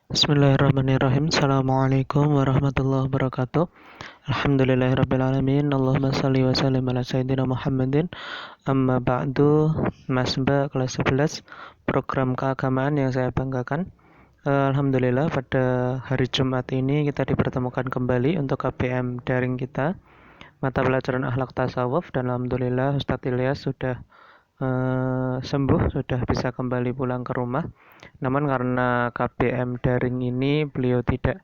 Bismillahirrahmanirrahim. Assalamualaikum warahmatullahi wabarakatuh. Alhamdulillahirrabbilalamin. Allahumma salli wa sallim ala sayyidina Muhammadin. Amma ba'du. Masba kelas 11 program keagamaan yang saya banggakan. Alhamdulillah pada hari Jumat ini kita dipertemukan kembali untuk KPM daring kita, mata pelajaran akhlak tasawuf, dan alhamdulillah Ustadz Ilyas sudah sembuh, sudah bisa kembali pulang ke rumah. Namun karena KPM daring ini beliau tidak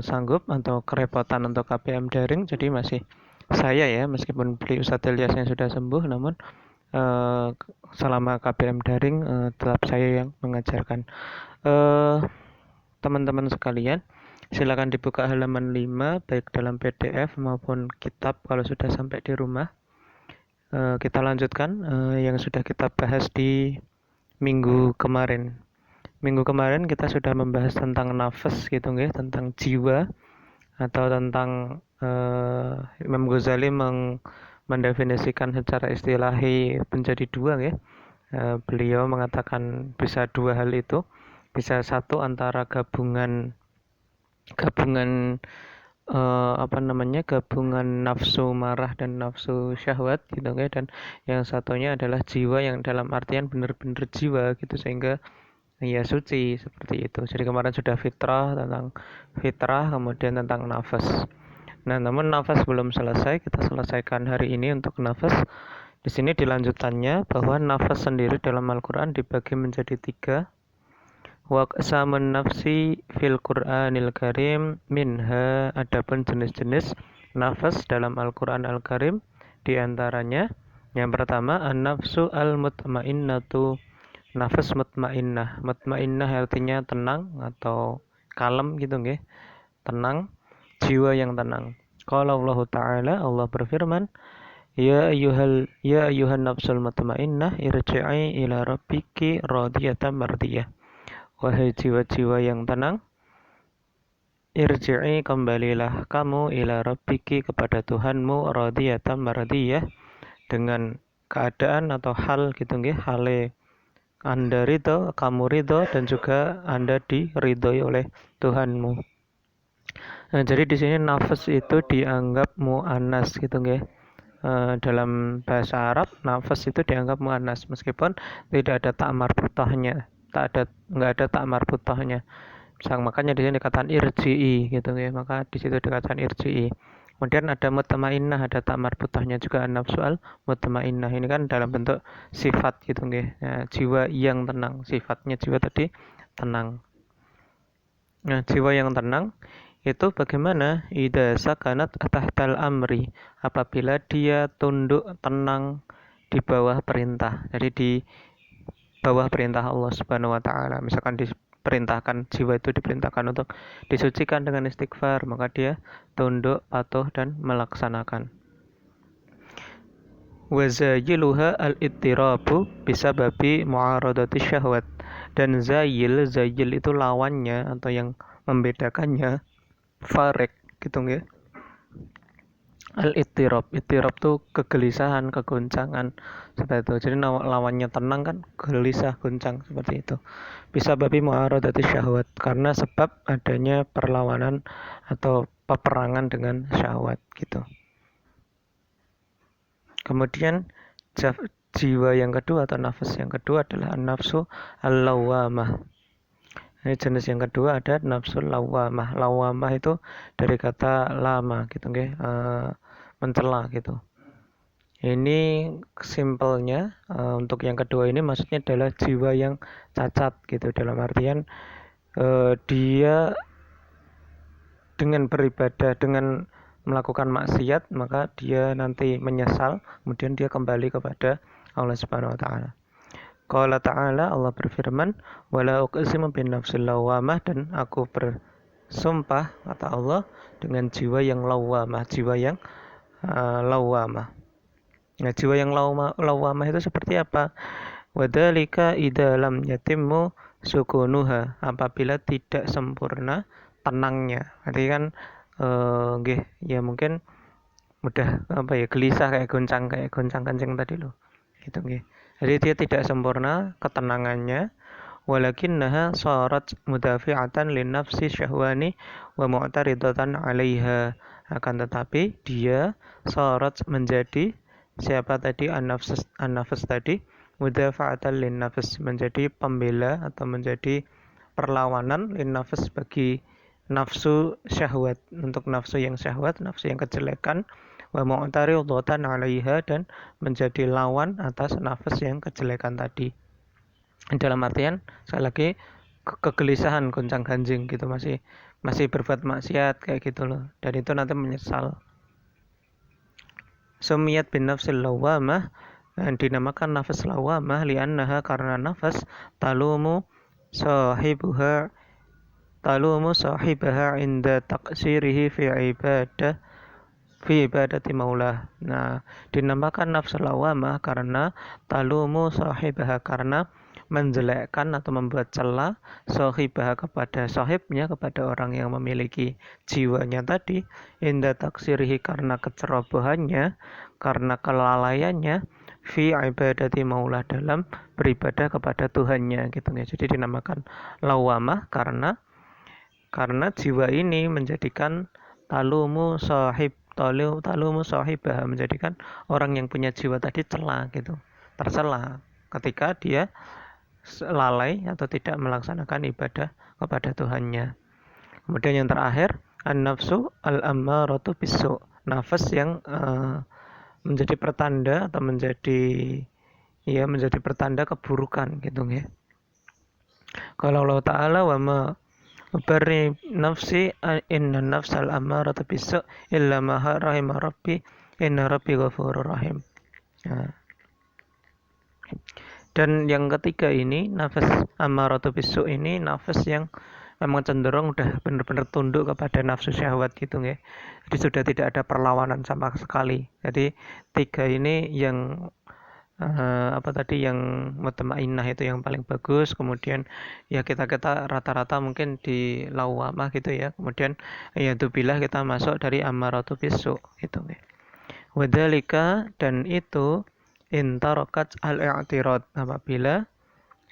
sanggup atau kerepotan untuk KPM daring, jadi masih saya ya, meskipun beliau Ustadz Ilyas yang sudah sembuh, namun selama KPM daring tetap saya yang mengajarkan. Teman-teman sekalian, silakan dibuka halaman 5 baik dalam PDF maupun kitab kalau sudah sampai di rumah. Kita lanjutkan yang sudah kita bahas di minggu kemarin. Minggu kemarin kita sudah membahas tentang nafas gitu nggih, tentang jiwa atau tentang Imam Ghazali mendefinisikan secara istilahi menjadi dua nggih. Beliau mengatakan bisa dua hal itu, bisa satu antara gabungan gabungan nafsu marah dan nafsu syahwat gitu kan, dan yang satunya adalah jiwa yang dalam artian benar-benar jiwa gitu, sehingga ya suci seperti itu. Jadi kemarin sudah tentang fitrah, kemudian tentang nafas. Nah, namun nafas belum selesai, kita selesaikan hari ini untuk nafas. Di sini dilanjutannya bahwa nafas sendiri dalam Al-Quran dibagi menjadi 3. Waqsamun nafsi fil Qur'anil Karim minha, adapun jenis-jenis nafas dalam Al-Qur'an Al-Karim diantaranya yang pertama an-nafsu al-mutmainnatu, nafas mutmainnah. Mutmainnah artinya tenang atau kalem gitu nggih, tenang, jiwa yang tenang. Qala Allah Ta'ala, Allah berfirman, ya ayyuhan nafsul mutmainnah irji'i ila rabbiki radiyatan mardiyah. Wahai jiwa-jiwa yang tenang, irji'i, kembalilah kamu, ila rabbiki, kepada Tuhanmu, radiyatan mardiyah, dengan keadaan atau hal gitu nggih, hale Anda ridho, kamu ridho, dan juga Anda diridhoi oleh Tuhanmu. Nah, jadi di sini nafas itu dianggap mu'annas gitu nggih. Dalam bahasa Arab nafas itu dianggap mu'annas meskipun tidak ada tak marbutahnya, nggak ada tak marbutahnya. Makanya di sini dikatakan irji'i gitu ya, maka di situ dikatakan irji'i. Kemudian ada mutmainnah, ada tak marbutahnya juga, nafsu al mutmainnah. Ini kan dalam bentuk sifat gitu nggih. Ya, jiwa yang tenang, sifatnya jiwa tadi tenang. Nah, jiwa yang tenang itu bagaimana? Idza sakanat tahtal amri, apabila dia tunduk tenang di bawah perintah. Jadi di bawah perintah Allah Subhanahu wa taala. Misalkan diperintahkan, jiwa itu diperintahkan untuk disucikan dengan istighfar, maka dia tunduk, patuh, dan melaksanakan. Wa zayiluha al-ittirabu bisababi mu'aradati syahwat. Dan zayil itu lawannya atau yang membedakannya, farek gitu nggih. Al-ittirab tuh kegelisahan, kegoncangan seperti itu. Jadi lawannya tenang kan gelisah, goncang seperti itu. Bisa babi mu'aradati syahwat, karena sebab adanya perlawanan atau peperangan dengan syahwat gitu. Kemudian jiwa yang kedua atau nafas yang kedua adalah nafsu al-lawamah. Ini jenis yang kedua ada nafsu lawamah. Lawamah itu dari kata lama gitu nggih, mencela gitu. Ini simpelnya untuk yang kedua ini maksudnya adalah jiwa yang cacat gitu, dalam artian dia dengan beribadah, dengan melakukan maksiat, maka dia nanti menyesal, kemudian dia kembali kepada Allah Subhanahu wa taala. Qala ta'ala, Allah berfirman, wala uqsimu bin nafsil lawamah, dan aku bersumpah, kata Allah, dengan jiwa yang lawamah, jiwa yang lawamah. Nah, jiwa yang lawamah itu seperti apa? Wadhalika idza lam yatimmu sukunuha, apabila tidak sempurna tenangnya. Berarti kan nggih, ya mungkin mudah gelisah, kayak goncang kancing tadi loh. Gitu nggih. Jadi dia tidak sempurna ketenangannya. walakinnaha sarat mudafi'atan linnafsi syahwani wa mu'taridatan 'alaiha. Akan tetapi dia sarat menjadi siapa tadi, an-nafs tadi, mudafa'atan linnafs, menjadi pembela atau menjadi perlawanan linnafs bagi nafsu syahwat, untuk nafsu yang syahwat, nafsu yang kejelekan, wa mu'taridatan 'alaiha, dan menjadi lawan atas nafs yang kejelekan tadi. Dalam artian sekali lagi kegelisahan, goncang ganjing gitu, masih berbuat maksiat kayak gitu loh, dan itu nanti menyesal. Sumiyat bin nafsil lawamah, dinamakan nafas lawamah li'annaha, karena nafas talumu sahibaha inda taqsirihi fi ibadati maulah. Nah, dinamakan nafsul lawamah karena talumu sahibaha, karena menjelekkan atau membuat celah sahibah, kepada sahibnya, kepada orang yang memiliki jiwanya tadi, inda taksirihi, karena kecerobohannya, karena kelalaiannya, fi ibadati maulah, dalam beribadah kepada Tuhannya gitu ya. Jadi dinamakan lawamah karena jiwa ini menjadikan talumu sahibah, menjadikan orang yang punya jiwa tadi celah gitu, tercela ketika dia lalai atau tidak melaksanakan ibadah kepada Tuhannya. Kemudian yang terakhir, an-nafsu al-ammaratu bisu, nafas yang menjadi pertanda atau menjadi pertanda keburukan gitu ya. Kalau Allah Ta'ala, wa ma bari nafsi inna nafsal ammaratu bisu illa ma rahima rabbi inna rabbi ghafurur rahim. Nah. Dan yang ketiga ini, nafas ammaratu bisu ini nafas yang memang cenderung udah benar-benar tunduk kepada nafsu syahwat gitu ya. Jadi sudah tidak ada perlawanan sama sekali. Jadi tiga ini yang yang mutmainnah itu yang paling bagus. Kemudian ya kita rata-rata mungkin di lawamah gitu ya. Kemudian ya tubilah kita masuk dari ammaratu bisu gitu ya. Wadhalika, dan itu intarokat al-i'tirad, apabila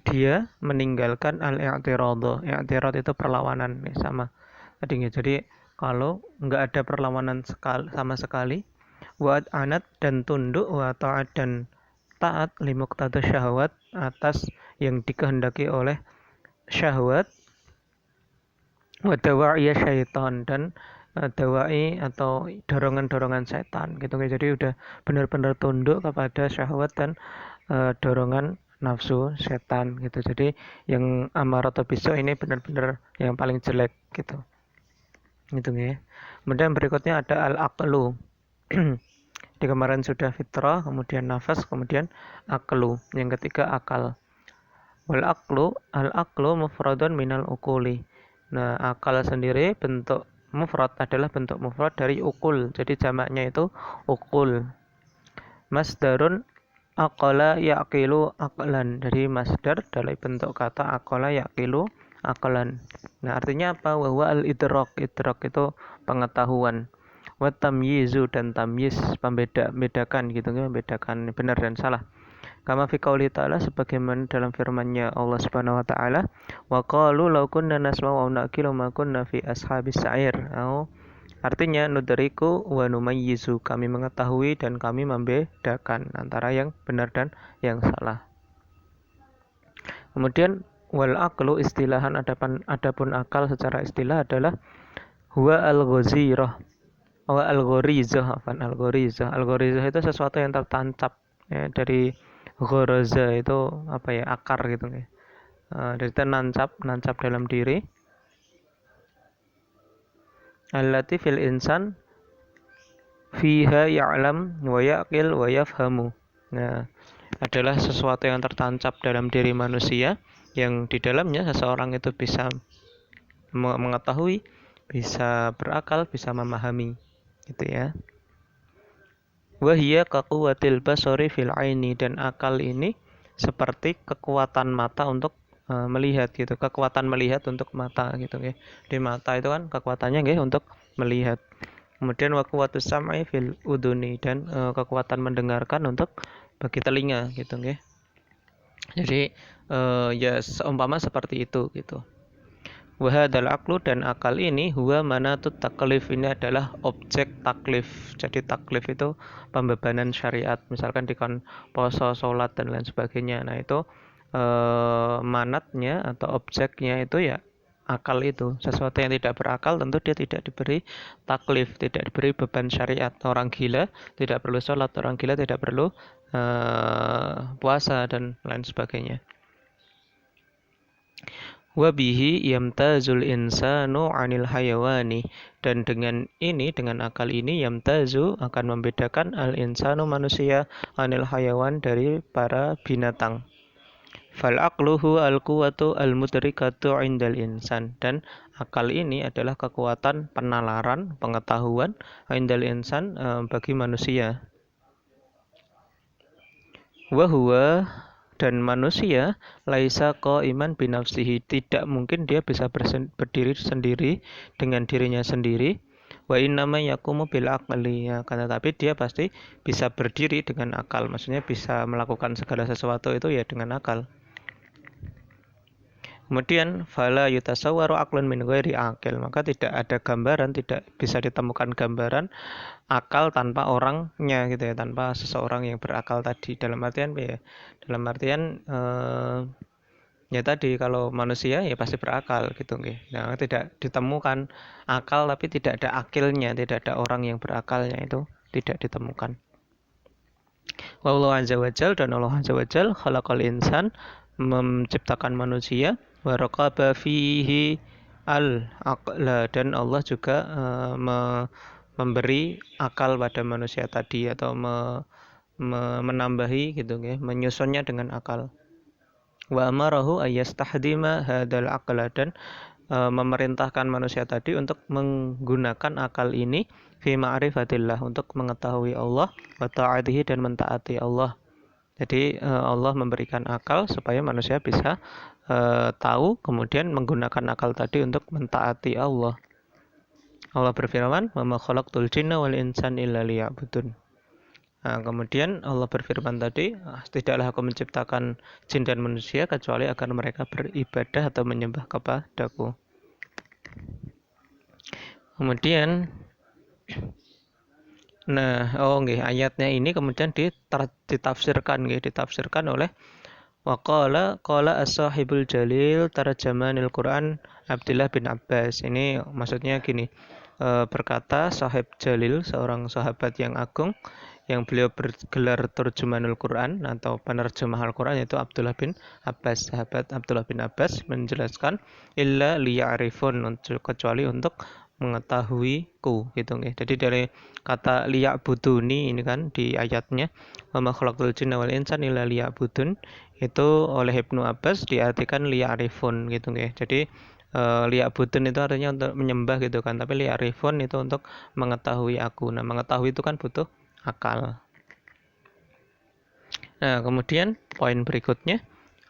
dia meninggalkan al-i'tirad. I'tirad itu perlawanan ya, sama tadinya. Jadi kalau nggak ada perlawanan sama sekali, wa'ad anat, dan tunduk, wa ta'at, dan taat, limuqtada syahwat, atas yang dikehendaki oleh syahwat, wa dawa'iya syaitan, dan dawai atau dorongan-dorongan setan gitu. Jadi udah benar-benar tunduk kepada syahwat dan dorongan nafsu setan gitu. Jadi yang amaratu bisu ini benar-benar yang paling jelek gitu. Gitu ya. Kemudian berikutnya ada al-aqlu. Di kemarin sudah fitrah, kemudian nafas, kemudian aqlu. Yang ketiga akal. Wal aqlu, al-aqlu mufradun minal uquli. Nah, akal sendiri bentuk mufrad, adalah bentuk mufrad dari ukul. Jadi jamaknya itu ukul. Masdarun aqala yaqilu aqlan. Dari masdar dari bentuk kata aqala yaqilu aqlan. Nah, artinya apa? Wa huwa al-idrak. Idrak itu pengetahuan. Wa tamyizu, dan tamyiz, membedakan gitu ya, membedakan benar dan salah. Kama fi qouli ta'ala, sebagaimana dalam firman-Nya Allah Subhanahu wa taala, wa qalu law kunna nasma'u aw naqilu ma kunna fi ashabis sa'ir. Artinya nudriku wa numayyizu, kami mengetahui dan kami membedakan antara yang benar dan yang salah. Kemudian wal aqlu istilahan, adapun akal secara istilah adalah huwa al-ghazirah wa al-ghorizah. Al-ghorizah itu sesuatu yang tertancap ya, dari gharaza itu apa ya, akar gitu ya. Dari itu nancap dalam diri. Allati fil insan fiha ya'lam wa yaqil wa yafhamu. Nah, adalah sesuatu yang tertancap dalam diri manusia, yang di dalamnya seseorang itu bisa mengetahui, bisa berakal, bisa memahami gitu ya. Wahia kaquwatil basari fil aini, dan akal ini seperti kekuatan mata untuk melihat gitu, kekuatan melihat untuk mata gitu ya. Di mata itu kan kekuatannya untuk melihat. Kemudian wa quwwatus sam'i fil uduni, dan kekuatan mendengarkan untuk bagi telinga gitu ya. Jadi ya seumpama seperti itu gitu. Wahadal aklu, dan akal ini huwa manatut taklif, ini adalah objek taklif. Jadi taklif itu pembebanan syariat, misalkan dikon poso, sholat dan lain sebagainya. Nah itu manatnya atau objeknya itu ya akal itu. Sesuatu yang tidak berakal tentu dia tidak diberi taklif, tidak diberi beban syariat. Orang gila tidak perlu sholat, orang gila tidak perlu puasa dan lain sebagainya. Wabihi yamtazul insanu anil hayawani, dan dengan ini, dengan akal ini, yamtazu akan membedakan al insanu manusia anil hayawan dari para binatang. Fal aqluhu al quwwatu al mudrikatu indal insan, dan akal ini adalah kekuatan penalaran, pengetahuan indal insan bagi manusia. Wahwa, dan manusia laisa qaiman binafsihi, tidak mungkin dia bisa berdiri sendiri dengan dirinya sendiri. Wa innama yaqumu bil aqli, ya, karena tapi dia pasti bisa berdiri dengan akal, maksudnya bisa melakukan segala sesuatu itu ya dengan akal. Kemudian fala yutasawwaru aqlun min ghairi aqil, maka tidak ada gambaran, tidak bisa ditemukan gambaran akal tanpa orangnya gitu ya, tanpa seseorang yang berakal tadi. Dalam artian ya, dalam artian ya tadi kalau manusia ya pasti berakal gitu nggih. Nah, tidak ditemukan akal tapi tidak ada akilnya, tidak ada orang yang berakalnya, itu tidak ditemukan. Wallahu azza wajal, dan Allah azza wajal khalaqal insan, menciptakan manusia, wa raqaba fihi al aqla, dan Allah juga memberi akal pada manusia tadi, atau menambahi gitu ya, menyusunnya dengan akal. Wa amarahu ayyastahdima hadzal aqla, dan memerintahkan manusia tadi untuk menggunakan akal ini fi ma'rifatillah, untuk mengetahui Allah, wa ta'atihi, dan mentaati Allah. Jadi Allah memberikan akal supaya manusia bisa tahu, kemudian menggunakan akal tadi untuk mentaati Allah. Allah berfirman, "Wa ma khalaqtul jinna wal insana illa liya'budun." Nah, kemudian Allah berfirman tadi, tidaklah aku menciptakan jin dan manusia kecuali agar mereka beribadah atau menyembah kepadaku. Kemudian ayatnya ini kemudian ditafsirkan oleh qala as-sahibul jalil tarjamanil Quran Abdullah bin Abbas. Ini maksudnya gini, berkata sahib jalil, seorang sahabat yang agung, yang beliau bergelar terjemahanul Quran atau penerjemah Al-Quran, yaitu Abdullah bin Abbas. Sahabat Abdullah bin Abbas menjelaskan, illa liya'rifun, kecuali untuk mengetahuiku gitu nih. Jadi dari kata liya'buduni ini kan di ayatnya, wa ma khalaqtul jinna wal insana illa liya'budun, itu oleh Ibnu Abbas diartikan liya'rifun gitu nih. Jadi liya'budun itu artinya untuk menyembah gitu kan, tapi liya'rifun itu untuk mengetahui aku. Nah, mengetahui itu kan butuh akal. Nah, kemudian poin berikutnya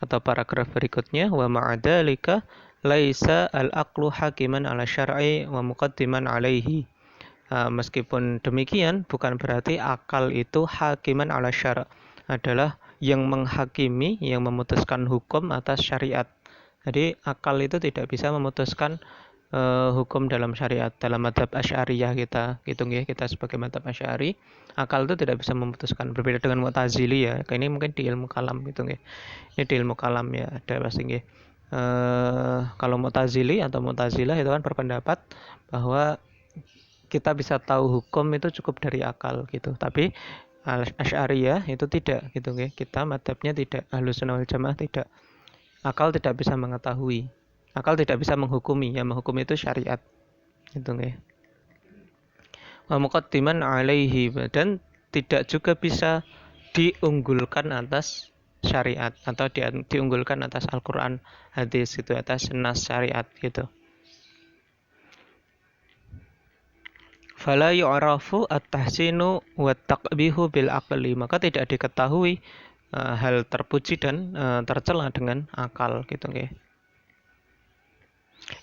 atau paragraf berikutnya, wa ma'adzalika laisa al-aqlu hakiman ala syar'i wa muqaddiman alaihi. Meskipun demikian, bukan berarti akal itu hakiman ala syara', adalah yang menghakimi, yang memutuskan hukum atas syariat. Jadi akal itu tidak bisa memutuskan hukum dalam syariat. Dalam madhab Asy'ariyah kita hitung ya, kita sebagai madhab Asy'ari, akal itu tidak bisa memutuskan. Berbeda dengan Mu'tazili ya. Ini mungkin di ilmu kalam gitu ya. Ini di ilmu kalam ya, ada pasti ya. Kalau Mu'tazili atau Mu'tazilah itu kan berpendapat bahwa kita bisa tahu hukum itu cukup dari akal gitu. Tapi Asy'ariyah itu tidak gitu ya. Kita madhabnya tidak, Ahlussunnah wal Jamaah tidak. Akal tidak bisa mengetahui. Akal tidak bisa menghukumi. Yang menghukumi itu syariat. Gitu ya. Wa muqaddiman alaihi, dan tidak juga bisa diunggulkan atas syariat atau diunggulkan atas Al-Quran, hadis itu, atas nas syariat gitu. Fala yu'rafu at-tahsinu wa taqbihu bil aqli, maka tidak diketahui hal terpuji dan tercela dengan akal gitu ya.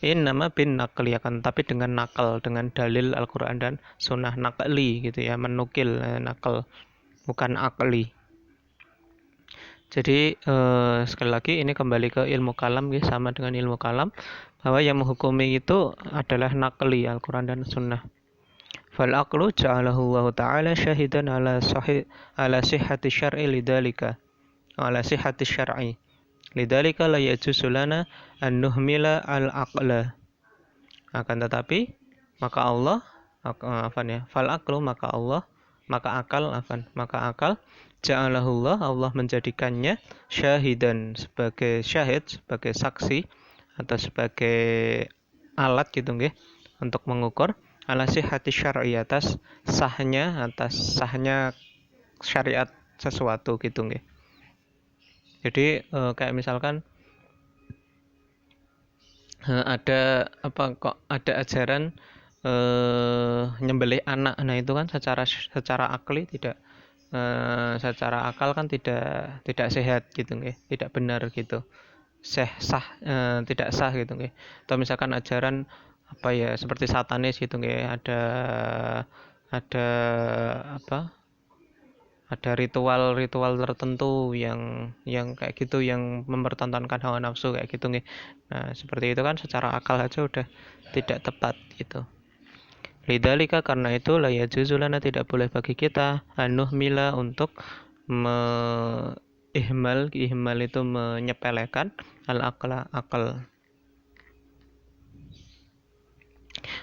Ini nama bin nakli, akan tapi dengan nakal, dengan dalil Al-Quran dan sunnah, nakli gitu ya, menukil nakal, bukan akli. Jadi sekali lagi ini kembali ke ilmu kalam, sama dengan ilmu kalam, bahwa yang menghukumi itu adalah naqli Al-Quran dan Sunnah. Fal aqlu ja'alahu Allah Ta'ala syahidan ala sihhati syar'i lidzalika, ala sihhati syar'i lidzalika la yajuzu lana an nuhmila al-aqla. Akan tetapi maka Allah fal aqlu maka akal ja'alahu Allah menjadikannya syahidan, sebagai syahid, sebagai saksi atau sebagai alat gitu nggih untuk mengukur ala sihhati syar'i, atas sahnya syariat sesuatu gitu nggih. Jadi kayak misalkan ada ajaran nyembelih anak. Nah, itu kan secara akli tidak secara akal kan tidak sehat gitu nggih, tidak benar gitu. Tidak sah gitu nggih. Atau misalkan ajaran seperti satanis gitu nggih, ada ada ritual-ritual tertentu yang kayak gitu, yang mempertontonkan hawa nafsu kayak gitu nih. Nah, seperti itu kan secara akal aja udah tidak tepat gitu. Lidzalika, karena itu la yajuzu lana, tidak boleh bagi kita anuhmila untuk ihmal itu menyepelekan al-aqla akal.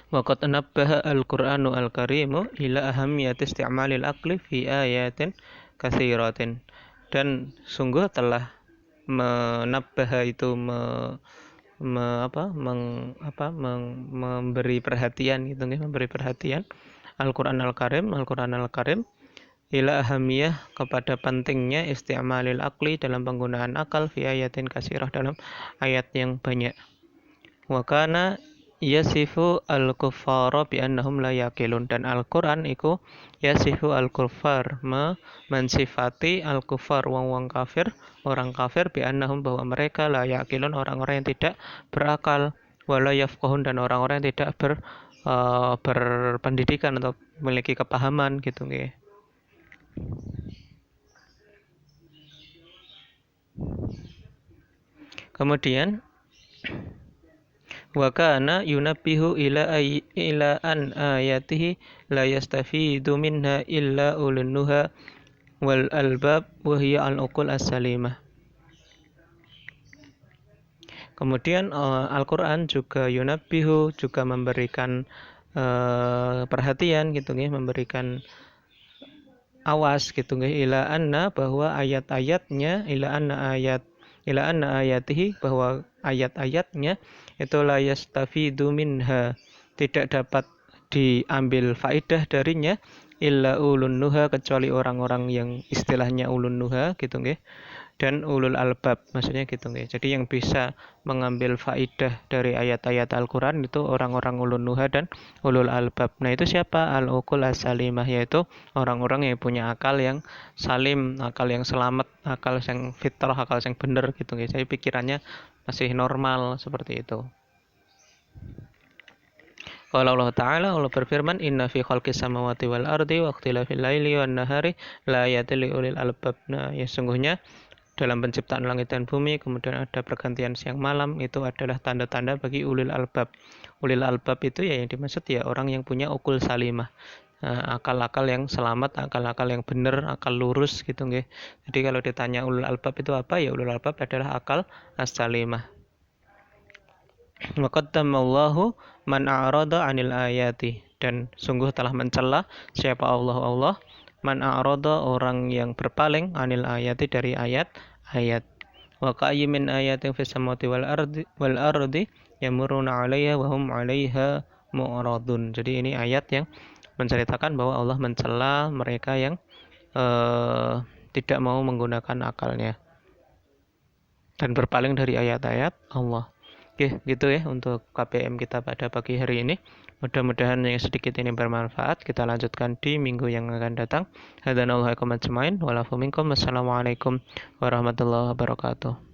Waqad nabbaha al-Qur'anu al-Karimu ila ahamiyati isti'malil aqli fi ayatin katsiratin. Dan sungguh telah menabbaha itu memberi perhatian gitu nih, memberi perhatian Al-Qur'an Al-Karim ila ahamiyah, kepada pentingnya isti'malil aqli, dalam penggunaan akal, fi ayatin katsirah, dalam ayat yang banyak. Wa kana yasifu al-kuffara bi annahum la yaqilun, dan Al-Qur'an iku yasifu al-kuffar, mensifati al-kuffar, wong kafir, orang kafir, bi annahum, bahwa mereka la yaqilun, orang-orang yang tidak berakal, wala yafqahun, dan orang-orang yang tidak berpendidikan atau memiliki kepahaman gitu nggih. Kemudian wa kana yunabbihu ila an ayatihi la yastafidu minha illa ulun nuha wal albab wa hiya al-uqul as-salimah. Kemudian Al-Qur'an juga yunabbihu, juga memberikan perhatian gitu nggih, memberikan awas gitu nggih, ila anna, bahwa ayat-ayatnya, ila anna ayatihi, bahwa ayat-ayatnya itu la yastafidu minha, tidak dapat diambil faidah darinya, illa ulun nuha, kecuali orang-orang yang istilahnya ulun nuha gitu nggih, dan ulul albab, maksudnya gitu nggih. Jadi yang bisa mengambil faidah dari ayat-ayat Al-Qur'an itu orang-orang ulun nuha dan ulul albab. Nah, itu siapa? Al-uqul as-salimah, yaitu orang-orang yang punya akal yang salim, akal yang selamat, akal yang fitrah, akal yang benar gitu nggih. Jadi pikirannya masih normal seperti itu. Qala Allah Ta'ala, Allah berfirman, inna fi khalqis samawati wal ardi wa ikhtilafil laili wan nahari la ayatil liulil albab. Nah, ya sungguhnya dalam penciptaan langit dan bumi, kemudian ada pergantian siang malam, itu adalah tanda-tanda bagi ulil albab. Ulil albab itu ya yang dimaksud ya orang yang punya ukul salimah, akal-akal yang selamat, akal-akal yang benar, akal lurus gitu nggih. Jadi kalau ditanya ulul albab itu apa, ya ulul albab adalah akal as-salimah. Wa qaddamallahu man a'rada 'anil ayati, dan sungguh telah mencela siapa Allah man a'rada, orang yang berpaling, 'anil ayati, dari ayat. Wa ka'ayyin min ayatin fis samawati wal ardi yamurruna 'alaiha wa hum 'alaiha mu'radun. Jadi ini ayat yang menceritakan bahwa Allah mencela mereka yang tidak mau menggunakan akalnya dan berpaling dari ayat-ayat Allah. Oke, gitu ya untuk KPM kita pada pagi hari ini. Mudah-mudahan yang sedikit ini bermanfaat. Kita lanjutkan di minggu yang akan datang. Hadanallahu ajmain. Wassalamualaikum warahmatullahi wabarakatuh.